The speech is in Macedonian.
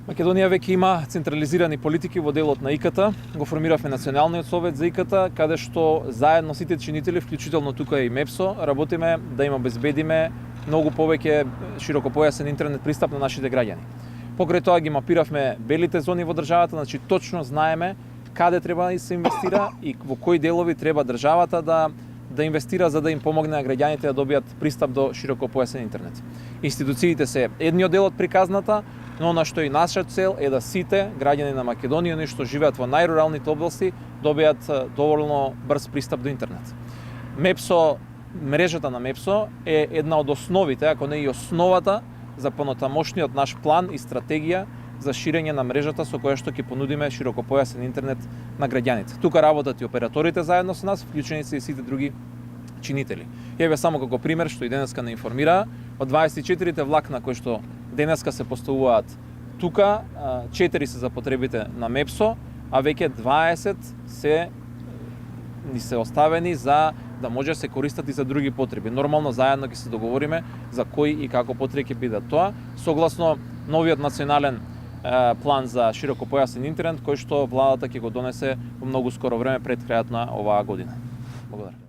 Македонија веќе има централизирани политики во делот на ИКТ. Го формиравме Националниот совет за ИКТ, каде што заедно сите чинители, вклучително тука и МЕПСО, работиме да им обезбедиме многу повеќе широкопојасен интернет пристап на нашите граѓани. Покрај тоа ги мапиравме белите зони во државата, значи точно знаеме каде треба да се инвестира и во кои делови треба државата да инвестира за да им помогне на граѓаните да добијат пристап до широкопојасен интернет. Институциите се едниот дел од приказната, но на што и наша цел е да сите граѓани на Македонија, оние што живеат во најруралните области, добијат доволно брз пристап до интернет. МЕПСО, мрежата на МЕПСО е една од основите, ако не и основата за понатамошниот наш план и стратегија за ширење на мрежата со која што ќе понудиме широкопојасен интернет на граѓаните. Тука работат и операторите заедно со нас, вклучени се и сите други чинители. Еве само како пример што и денеска не информираа, од 24 влакна кои што денеска се поставуваат тука, 4 се за потребите на МЕПСО, а веќе 20 се оставени за да може да се користат и за други потреби. Нормално заедно ќе се договориме за кои и како потреби ќе бидат тоа, согласно новиот национален план за широкопојасен интернет кој што владата ќе го донесе во многу скоро време пред крајот на оваа година. Благодарам.